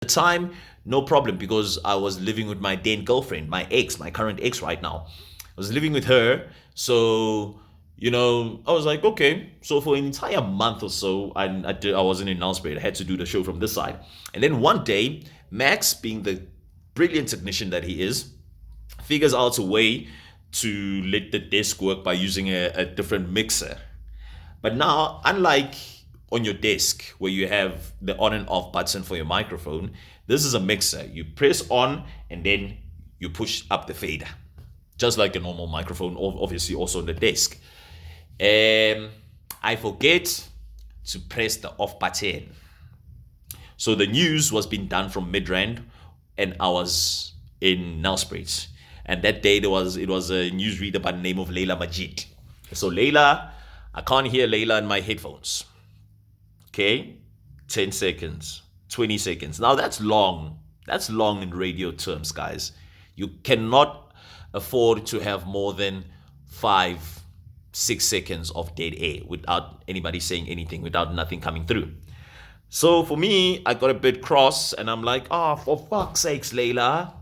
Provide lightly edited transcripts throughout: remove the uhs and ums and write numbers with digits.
the time, no problem because I was living with my then girlfriend, my ex, my current ex right now. I was living with her, so I was like, okay. So for an entire month or so, I wasn't in Nelspruit. I had to do the show from this side, and then one day, Max, being the brilliant technician that he is, figures out a way to let the desk work by using a different mixer. But now, unlike on your desk where you have the on and off button for your microphone, this is a mixer. You press on and then you push up the fader, just like a normal microphone, obviously also on the desk. I forget to press the off button. So the news was being done from Midrand, and I was in Nelspruit. And that day it was a newsreader by the name of Leila Majid. So Leila, I can't hear Leila in my headphones. Okay, 10 seconds, 20 seconds. Now that's long. That's long in radio terms, guys. You cannot afford to have more than 5, 6 seconds of dead air without anybody saying anything, without nothing coming through. So for me, I got a bit cross and I'm like, for fuck's sakes, Layla.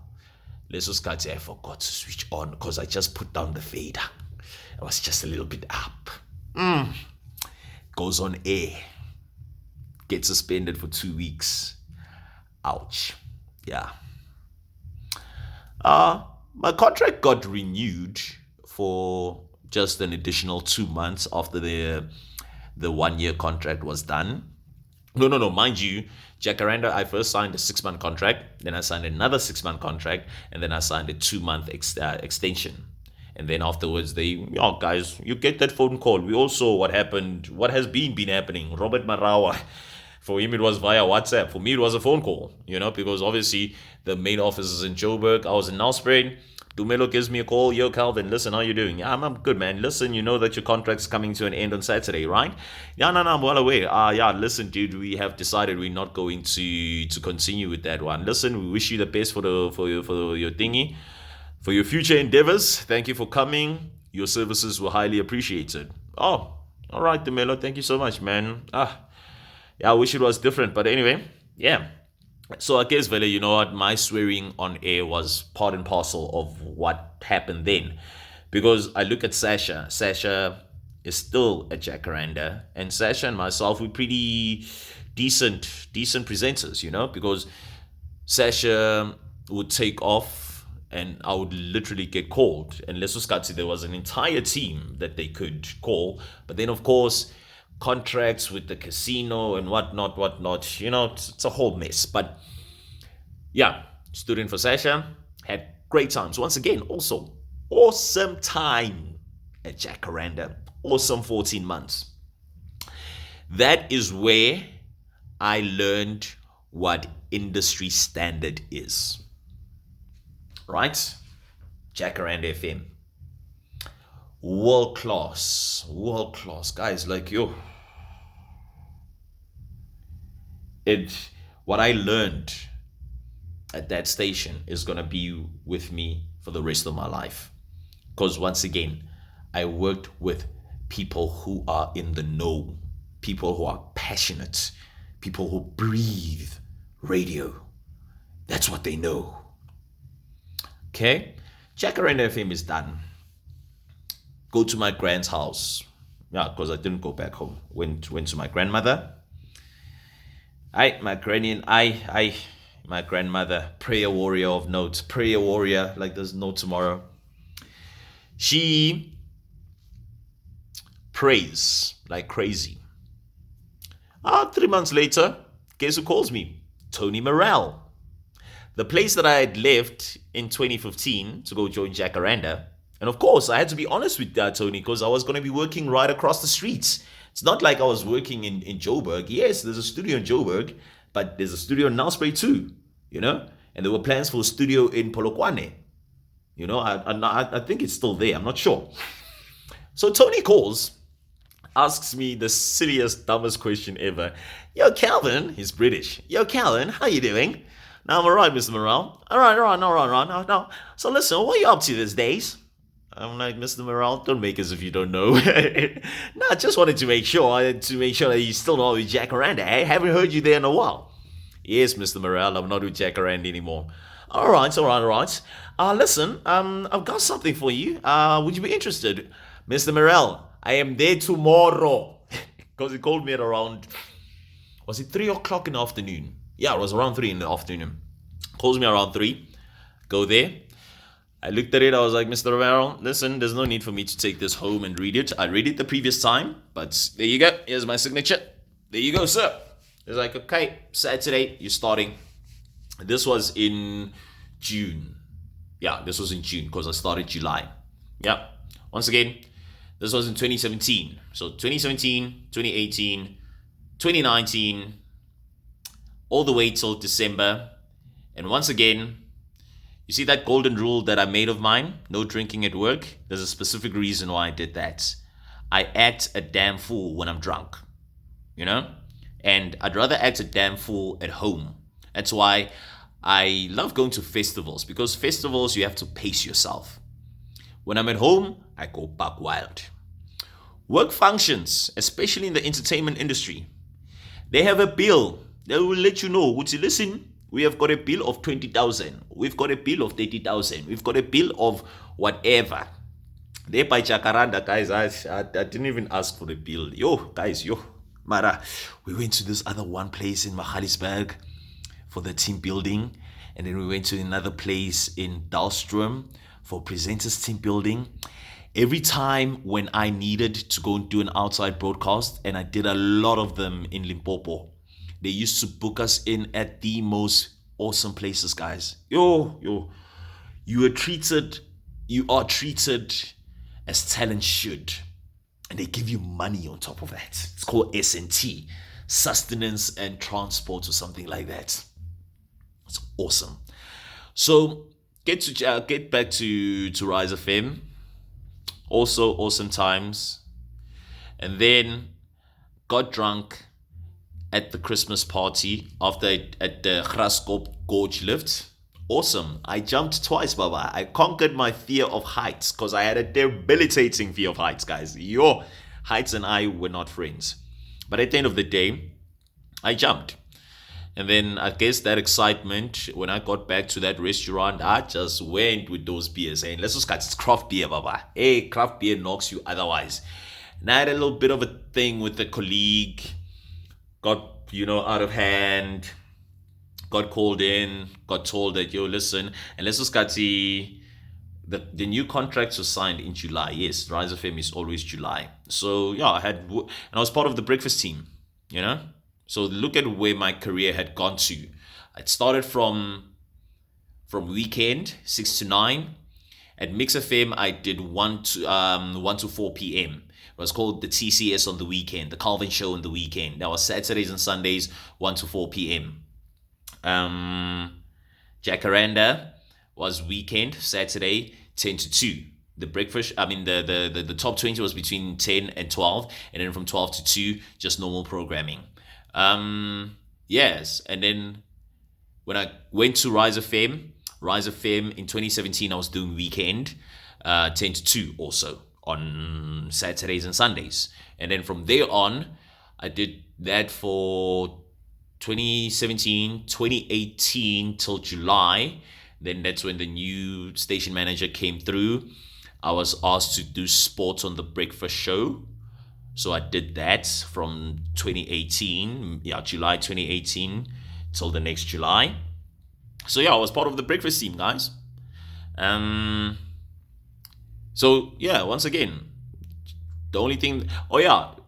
Let's just cut I forgot to switch on because I just put down the fader. It was just a little bit up. Goes on air. Gets suspended for 2 weeks. Ouch. Yeah. My contract got renewed for just an additional 2 months after the 1 year contract was done. No. Mind you, Jacaranda, I first signed a 6 month contract, then I signed another 6 month contract, and then I signed a 2 month extension. And then afterwards, guys, you get that phone call. We all saw what happened, what has been happening. Robert Marawa, for him, it was via WhatsApp. For me, it was a phone call, because obviously the main office is in Joburg. I was in Nelspruit. Dumelo gives me a call. Yo, Calvin, listen, how you doing? Yeah, I'm good, man. Listen, you know that your contract's coming to an end on Saturday, right? Yeah, no, I'm well aware. Listen, dude, we have decided we're not going to continue with that one. Listen, we wish you the best for your thingy, for your future endeavors. Thank you for coming. Your services were highly appreciated. Oh, all right, Dumelo. Thank you so much, man. Yeah, I wish it was different, but anyway, yeah. So I guess, Vele, you know what? My swearing on air was part and parcel of what happened then. Because I look at Sasha. Sasha is still a Jacaranda. And Sasha and myself, we're pretty decent presenters, because Sasha would take off and I would literally get called. And Lesuskatsi, there was an entire team that they could call. But then, of course, contracts with the casino and whatnot, it's a whole mess. But yeah, stood in for Sasha, had great times. Once again, also, awesome time at Jacaranda. Awesome 14 months. That is where I learned what industry standard is. Right? Jacaranda FM. World class, guys. Like, what I learned at that station is gonna be with me for the rest of my life. Because once again, I worked with people who are in the know, people who are passionate, people who breathe radio. That's what they know. Okay, Jacaranda FM is done. Go to my grand's house. Yeah, because I didn't go back home. Went to my grandmother. My granny and my grandmother, prayer warrior of note, prayer warrior, like there's no tomorrow. She prays like crazy. 3 months later, guess who calls me? Tony Morrell. The place that I had left in 2015 to go join Jacaranda. And of course, I had to be honest with Tony, because I was going to be working right across the streets. It's not like I was working in Joburg. Yes, there's a studio in Joburg, but there's a studio in Nelspruit too, And there were plans for a studio in Polokwane. I think it's still there. I'm not sure. So Tony calls, asks me the silliest, dumbest question ever. Yo, Calvin, he's British. Yo, Calvin, how you doing? Now, I'm all right, Mr. Morrell. All right. No. So listen, what are you up to these days? I'm like, Mr. Morrell, don't make as if you don't know. No, I just wanted to make sure that you still know Jacaranda. I haven't heard you there in a while. Yes, Mr. Morel, I'm not with Jacaranda anymore. All right, all right, all right. Listen, I've got something for you. Would you be interested? Mr. Morel, I am there tomorrow. Because he called me at around, was it 3 o'clock in the afternoon? Yeah, it was around 3 in the afternoon. Calls me around 3. Go there. I looked at it. I was like, Mr. Romero, listen, there's no need for me to take this home and read it. I read it the previous time, but there you go. Here's my signature. There you go, sir. It's like, okay, Saturday, you're starting. This was in June. Yeah, this was in June because I started July. Yeah. Once again, this was in 2017. So 2017, 2018, 2019, all the way till December. And once again, you see that golden rule that I made of mine? No drinking at work? There's a specific reason why I did that. I act a damn fool when I'm drunk, you know? And I'd rather act a damn fool at home. That's why I love going to festivals, because festivals you have to pace yourself. When I'm at home, I go buck wild. Work functions, especially in the entertainment industry, they have a bill. They will let you know, would you listen? We have got a bill of 20,000. We've got a bill of 30,000. We've got a bill of whatever. There by Jacaranda, guys, I didn't even ask for the bill. Guys, Mara, we went to this other one place in Magaliesberg for the team building. And then we went to another place in Dahlstrom for presenters team building. Every time when I needed to go and do an outside broadcast, and I did a lot of them in Limpopo, they used to book us in at the most awesome places, guys. You are treated as talent should. And they give you money on top of that. It's called S&T, sustenance and transport or something like that. It's awesome. So get back to Rise FM. Also awesome times. And then got drunk at the Christmas party at the Graskop Gorge lift. Awesome. I jumped twice, Baba. I conquered my fear of heights because I had a debilitating fear of heights, guys. Heights and I were not friends. But at the end of the day, I jumped. And then I guess that excitement, when I got back to that restaurant, I just went with those beers. And let's just cut, it's craft beer, Baba. Hey, craft beer knocks you otherwise. And I had a little bit of a thing with a colleague. Got, out of hand. Got called in. Got told that, listen. And let's just cut the new contracts were signed in July. Yes, Rise FM is always July. So, yeah, and I was part of the breakfast team, So look at where my career had gone to. It started from weekend, 6 to 9. At Mix FM, I did 1 to 4 p.m. It was called the TCS on the weekend, the Calvin Show on the weekend. That was Saturdays and Sundays, 1 to 4 p.m. Jacaranda was weekend, Saturday, 10 to 2. The breakfast, the top 20 was between 10 and 12. And then from 12 to 2, just normal programming. Yes, and then when I went to Rise FM in 2017, I was doing weekend, 10 to 2 also on Saturdays and Sundays. And then from there on, I did that for 2017, 2018 till July. Then that's when the new station manager came through. I was asked to do sports on the breakfast show. So I did that from 2018, July 2018 till the next July. So I was part of the breakfast team, guys. Once again, the only thing,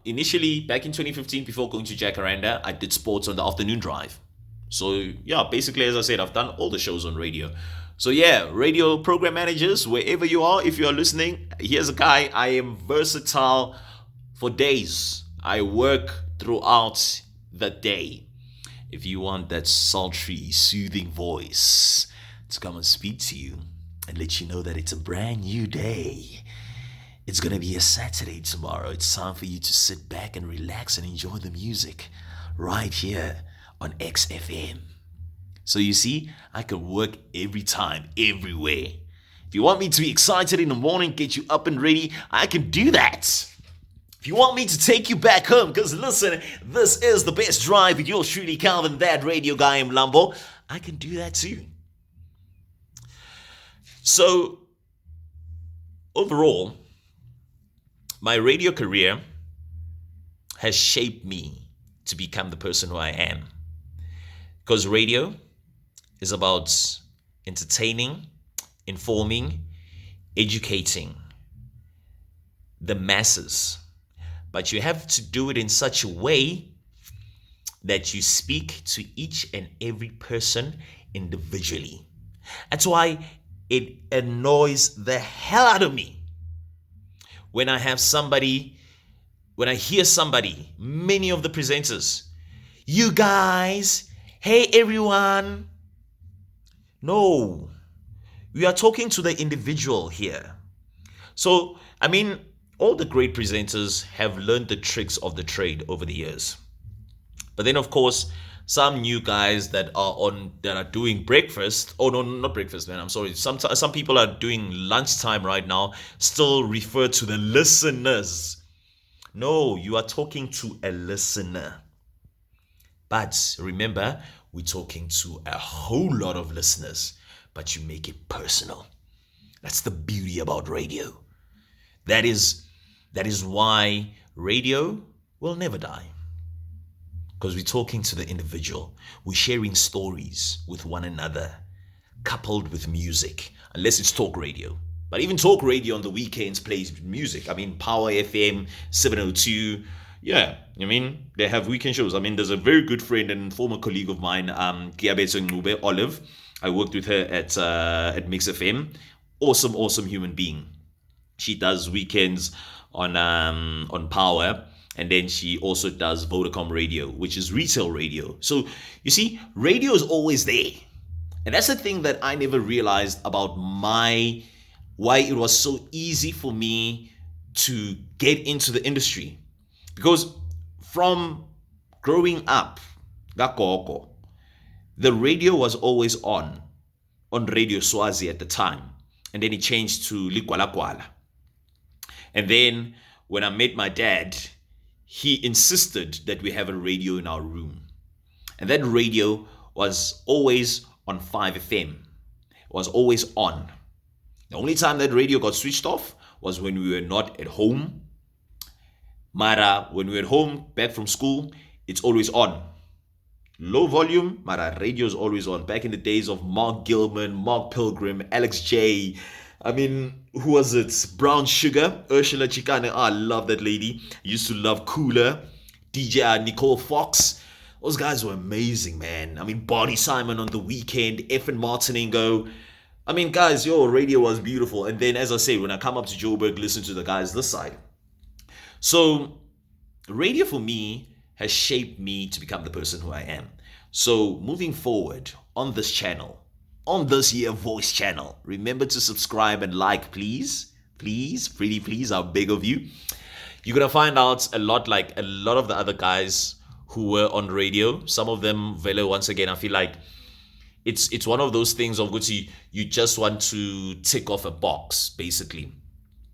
initially back in 2015, before going to Jacaranda, I did sports on the afternoon drive. So basically, as I said, I've done all the shows on radio. So radio program managers, wherever you are, if you are listening, here's a guy. I am versatile for days. I work throughout the day. If you want that sultry, soothing voice to come and speak to you and let you know that it's a brand new day. It's going to be a Saturday tomorrow. It's time for you to sit back and relax and enjoy the music right here on XFM. So you see, I can work every time, everywhere. If you want me to be excited in the morning, get you up and ready, I can do that. If you want me to take you back home, because listen, this is the best drive with yours truly, Calvin, that radio guy in Lambo, I can do that too. So, overall, my radio career has shaped me to become the person who I am. Because radio is about entertaining, informing, educating the masses. But you have to do it in such a way that you speak to each and every person individually. That's why it annoys the hell out of me when I hear somebody, many of the presenters, you guys, hey everyone. No, we are talking to the individual here. So, all the great presenters have learned the tricks of the trade over the years. But then, of course, some new guys that are doing breakfast. Oh no, not breakfast, man. I'm sorry. Some people are doing lunchtime right now. Still refer to the listeners. No, you are talking to a listener. But remember, we're talking to a whole lot of listeners. But you make it personal. That's the beauty about radio. That is why radio will never die. Because we're talking to the individual. We're sharing stories with one another, coupled with music, unless it's talk radio. But even talk radio on the weekends plays music. Power FM 702. Yeah, they have weekend shows. There's a very good friend and former colleague of mine, Kiabeto Ngube Olive. I worked with her at Mix FM. Awesome human being. She does weekends on Power. And then she also does Vodacom Radio, which is retail radio. So, you see, radio is always there. And that's the thing that I never realized about why it was so easy for me to get into the industry. Because from growing up, the radio was always on Radio Swazi at the time. And then it changed to Likwalakwala. And then when I met my dad, he insisted that we have a radio in our room. And that radio was always on 5FM. It was always on. The only time that radio got switched off was when we were not at home. Mara, when we were at home, back from school, it's always on. Low volume, Mara, radio is always on. Back in the days of Mark Gilman, Mark Pilgrim, Alex J. Who was it? Brown Sugar, Ursula Chikane. I love that lady. Used to love Cooler, DJ Nicole Fox. Those guys were amazing, man. Body Simon on the weekend, F and Martiningo. Guys, radio was beautiful. And then, as I say, when I come up to Joburg, listen to the guys this side. So, radio for me has shaped me to become the person who I am. So, moving forward on this channel, on this here voice channel, remember to subscribe and like, please, pretty please, I beg of you. You're gonna find out a lot of the other guys who were on radio. Some of them, Velo, once again, I feel like it's one of those things of which you just want to tick off a box, basically.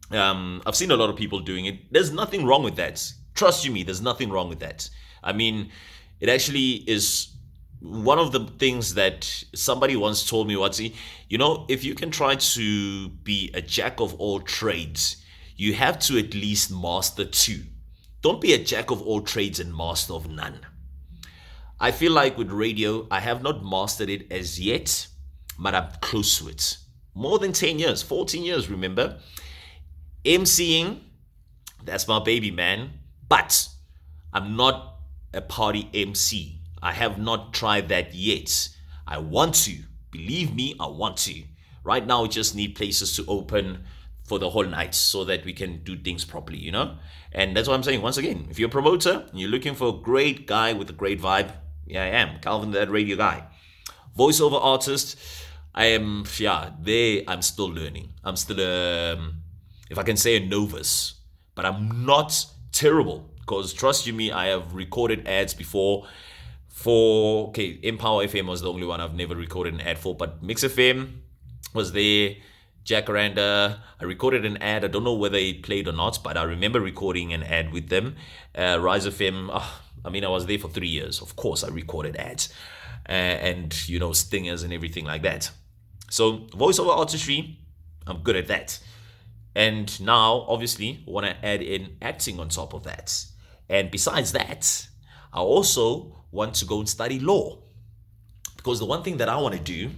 I've seen a lot of people doing it. There's nothing wrong with that. Trust you me, there's nothing wrong with that. It actually is one of the things that somebody once told me, Watsi, if you can try to be a jack of all trades, you have to at least master two. Don't be a jack of all trades and master of none. I feel like with radio, I have not mastered it as yet, but I'm close to it. More than 10 years, 14 years, remember? MCing, that's my baby, man. But I'm not a party MC. I have not tried that yet. I want to. Believe me, I want to. Right now, we just need places to open for the whole night so that we can do things properly, And that's what I'm saying. Once again, if you're a promoter and you're looking for a great guy with a great vibe, yeah, I am. Calvin, that radio guy. Voiceover artist, I'm still learning. I'm still, if I can say, a novice. But I'm not terrible. Because trust you me, I have recorded ads before. Empower FM was the only one I've never recorded an ad for, but Mix FM was there. Jacaranda. I recorded an ad. I don't know whether it played or not, but I remember recording an ad with them. Rise FM. I was there for 3 years. Of course, I recorded ads and stingers and everything like that. So voiceover artistry, I'm good at that. And now, obviously, want to add in acting on top of that. And besides that, I also want to go and study law. Because the one thing that I want to do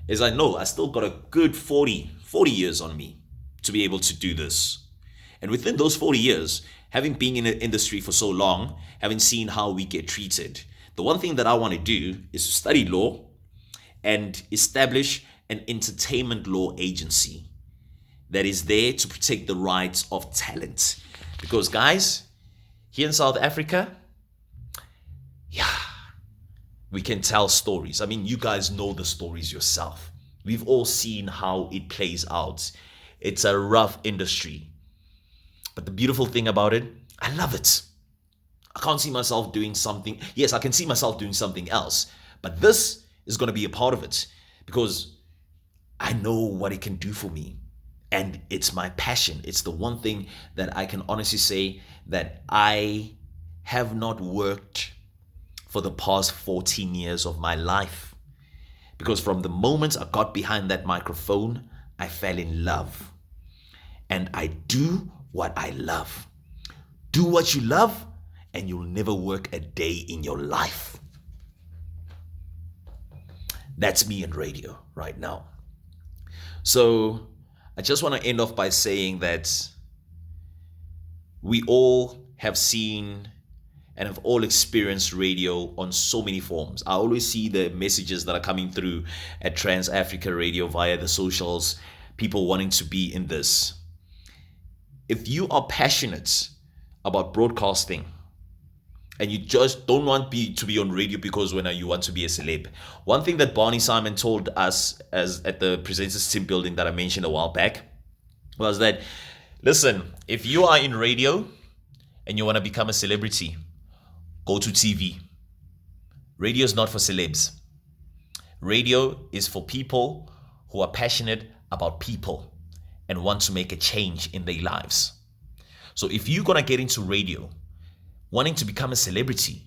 is I know I still got a good 40 years on me to be able to do this. And within those 40 years, having been in the industry for so long, having seen how we get treated, the one thing that I want to do is to study law and establish an entertainment law agency that is there to protect the rights of talent. Because guys, here in South Africa, we can tell stories. I mean, you guys know the stories yourself. We've all seen how it plays out. It's a rough industry. But the beautiful thing about it, I love it. I can't see myself doing something. Yes, I can see myself doing something else. But this is going to be a part of it because I know what it can do for me. And it's my passion. It's the one thing that I can honestly say that I have not worked for the past 14 years of my life. Because from the moment I got behind that microphone, I fell in love. And I do what I love. Do what you love, and you'll never work a day in your life. That's me in radio right now. So I just want to end off by saying that we all have seen and have all experienced radio on so many forms. I always see the messages that are coming through at Trans Africa Radio via the socials, people wanting to be in this. If you are passionate about broadcasting and you just don't want to be on radio because when you want to be a celeb, one thing that Barney Simon told us as at the presenters team building that I mentioned a while back was that, listen, if you are in radio and you want to become a celebrity, go to TV. Radio is not for celebs. Radio is for people who are passionate about people and want to make a change in their lives. So if you're going to get into radio, wanting to become a celebrity,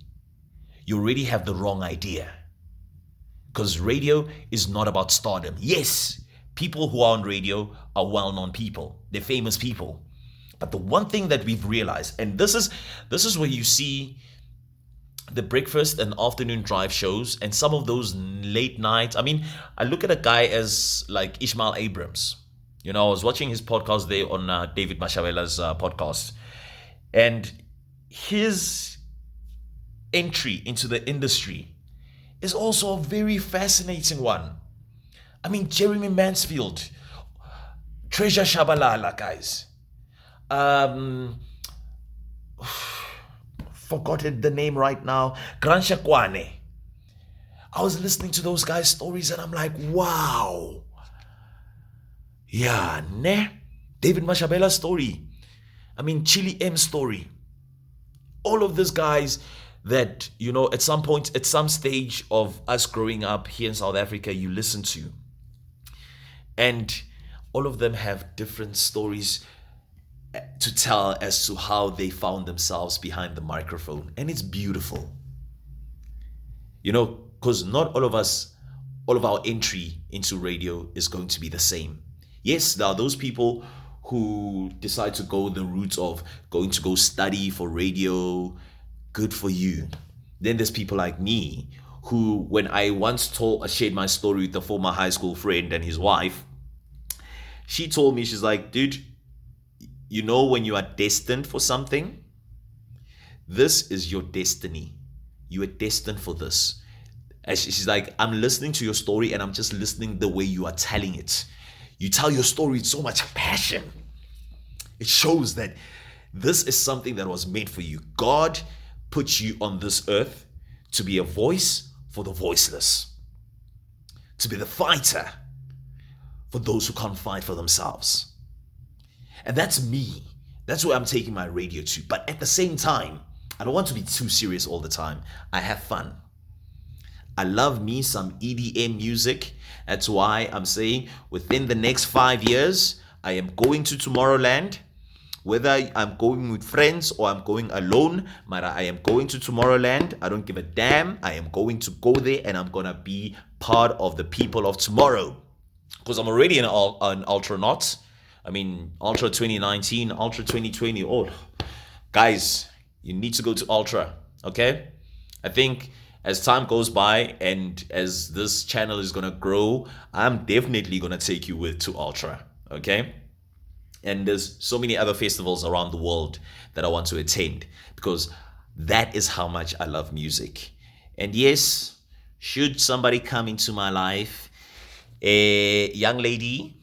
you already have the wrong idea. Because radio is not about stardom. Yes, people who are on radio are well-known people. They're famous people. But the one thing that we've realized, and this is where you see the breakfast and afternoon drive shows and some of those late nights. I mean, I look at a guy as like Ishmael Abrams. I was watching his podcast there on David Mashabela's podcast. And his entry into the industry is also a very fascinating one. I mean, Jeremy Mansfield, Treasure Shabalala, guys. Forgotten the name right now. Gran Shakwane. I was listening to those guys' stories and I'm like, wow. Yeah, ne? David Mashabela's story. I mean, Chili M's story. All of these guys that, at some point, at some stage of us growing up here in South Africa, you listen to. And all of them have different stories to tell as to how they found themselves behind the microphone. And it's beautiful. Because not all of us, all of our entry into radio is going to be the same. Yes, there are those people who decide to go the route of going to go study for radio. Good for you. Then there's people like me who, when I once shared my story with a former high school friend and his wife, she told me, she's like, dude, when you are destined for something, this is your destiny. You are destined for this. And she's like, I'm listening to your story and I'm just listening the way you are telling it. You tell your story with so much passion. It shows that this is something that was made for you. God put you on this earth to be a voice for the voiceless, to be the fighter for those who can't fight for themselves. And that's me. That's where I'm taking my radio to. But at the same time, I don't want to be too serious all the time. I have fun. I love me some EDM music. That's why I'm saying within the next 5 years, I am going to Tomorrowland. Whether I'm going with friends or I'm going alone, but I am going to Tomorrowland. I don't give a damn. I am going to go there and I'm going to be part of the people of tomorrow. Because I'm already an Ultranaut. I mean, Ultra 2019, Ultra 2020. Oh, guys, you need to go to Ultra, okay? I think as time goes by and as this channel is going to grow, I'm definitely going to take you with to Ultra, okay? And there's so many other festivals around the world that I want to attend because that is how much I love music. And yes, should somebody come into my life, a young lady,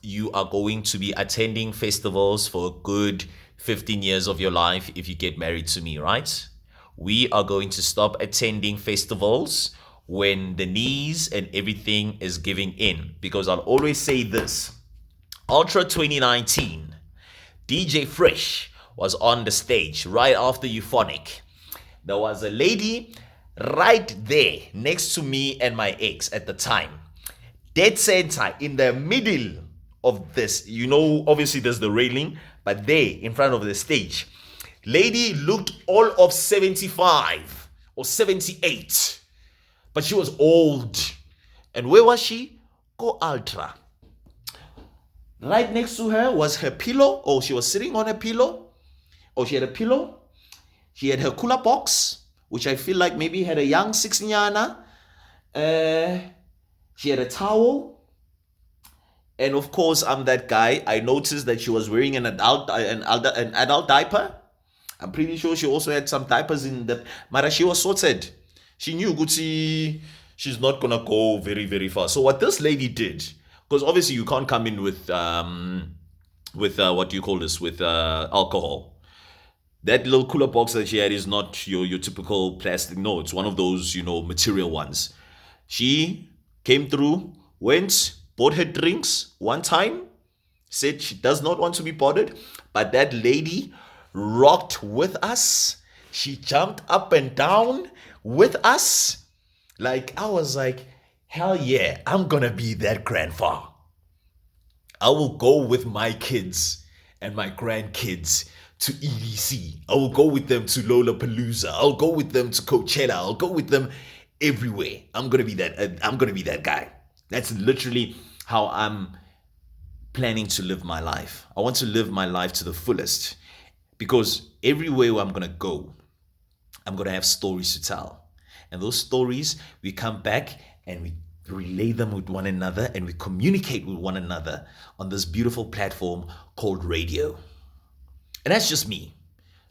you are going to be attending festivals for a good 15 years of your life if you get married to me, right? We are going to stop attending festivals when the knees and everything is giving in. Because I'll always say this, Ultra 2019, DJ Fresh was on the stage right after Euphonic. There was a lady right there next to me and my ex at the time. Dead center in the middle of this, obviously there's the railing, but there in front of the stage, lady looked all of 75 or 78, but she was old. And where was she? Go Ultra. Right next to her was her pillow, or she was sitting on a pillow, or she had a pillow. She had her cooler box, which I feel like maybe had a young 6-nyana. She had a towel. And of course, I'm that guy. I noticed that she was wearing an adult diaper. I'm pretty sure she also had some diapers in that. Mara, she was sorted. She knew Gucci, she's not going to go very, very far. So what this lady did, because obviously you can't come in with what do you call this, with alcohol. That little cooler box that she had is not your typical plastic. No, it's one of those, material ones. She came through, went, bought her drinks one time, said she does not want to be bothered, but that lady rocked with us. She jumped up and down with us. Like, I was like, hell yeah, I'm gonna be that grandpa. I will go with my kids and my grandkids to EDC. I will go with them to Lollapalooza. I'll go with them to Coachella. I'll go with them everywhere. I'm gonna be that guy. That's literally how I'm planning to live my life. I want to live my life to the fullest because everywhere I'm gonna go, I'm gonna have stories to tell. And those stories, we come back and we relay them with one another and we communicate with one another on this beautiful platform called radio. And that's just me.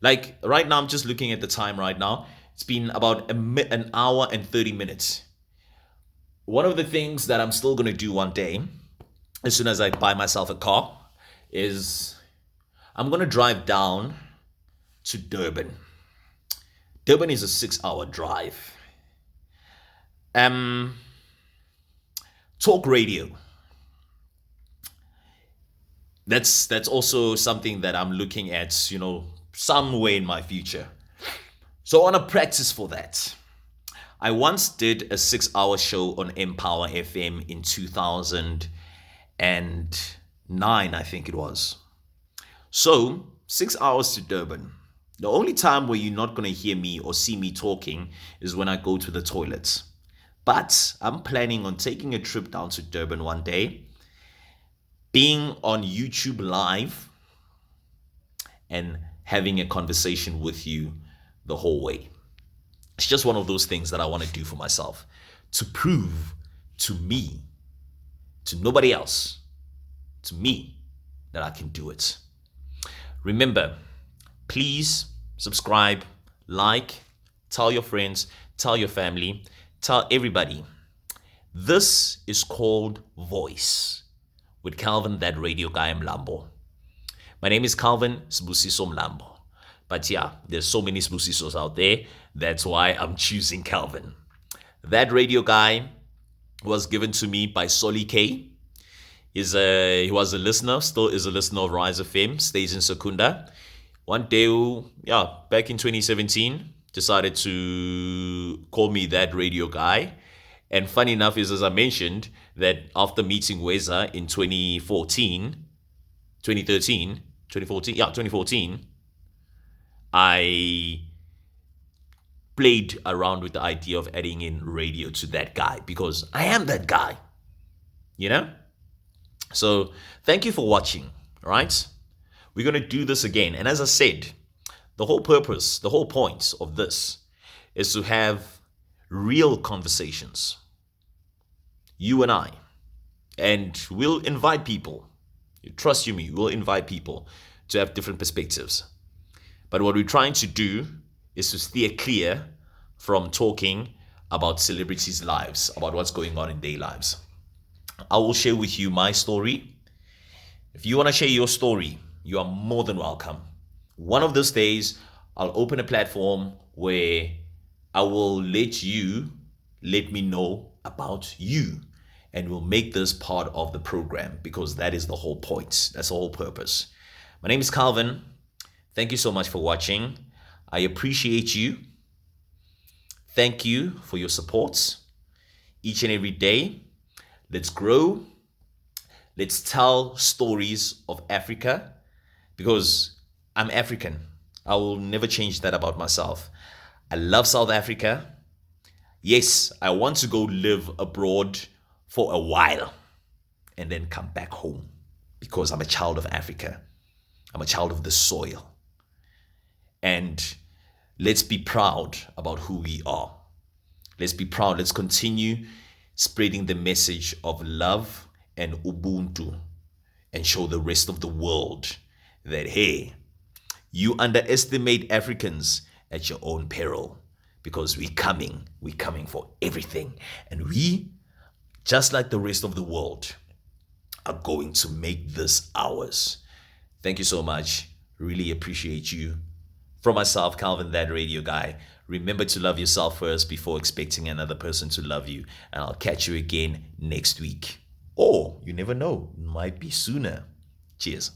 Like right now, I'm just looking at the time right now. It's been about an hour and 30 minutes. One of the things that I'm still going to do one day, as soon as I buy myself a car, is I'm going to drive down to Durban. Durban is a 6-hour drive. Talk radio. That's also something that I'm looking at, somewhere in my future. So I want to practice for that. I once did a 6-hour show on Empower FM in 2009, I think it was. So 6 hours to Durban. The only time where you're not going to hear me or see me talking is when I go to the toilets. But I'm planning on taking a trip down to Durban one day, being on YouTube Live, and having a conversation with you the whole way. It's just one of those things that I want to do for myself to prove to me, to nobody else, to me, that I can do it. Remember, please subscribe, like, tell your friends, tell your family, tell everybody. This is called Voice with Calvin, that radio guy Mlambo. My name is Calvin Sibusiso Mlambo. But yeah, there's so many Sibusisos out there. That's why I'm choosing Calvin. That radio guy was given to me by Solly K. He was a listener, still is a listener of Rise FM, stays in Secunda. One day, back in 2017, decided to call me that radio guy. And funny enough is, as I mentioned, that after meeting Weza in 2014, I played around with the idea of adding in radio to that guy because I am that guy, you know? So thank you for watching, all right? We're going to do this again. And as I said, the whole purpose, the whole point of this is to have real conversations, you and I. And we'll invite people. Trust you me, we'll invite people to have different perspectives. But what we're trying to do is to steer clear from talking about celebrities' lives, about what's going on in their lives. I will share with you my story. If you want to share your story, you are more than welcome. One of those days, I'll open a platform where I will let me know about you. And we'll make this part of the program because that is the whole point. That's the whole purpose. My name is Calvin. Thank you so much for watching. I appreciate you. Thank you for your support each and every day. Let's grow. Let's tell stories of Africa because I'm African. I will never change that about myself. I love South Africa. Yes, I want to go live abroad for a while and then come back home because I'm a child of Africa. I'm a child of the soil. And let's be proud about who we are. Let's be proud. Let's continue spreading the message of love and Ubuntu and show the rest of the world that, hey, you underestimate Africans at your own peril because we're coming for everything. And we, just like the rest of the world, are going to make this ours. Thank you so much. Really appreciate you. From myself, Calvin, that radio guy, remember to love yourself first before expecting another person to love you. And I'll catch you again next week. Or, you never know, might be sooner. Cheers.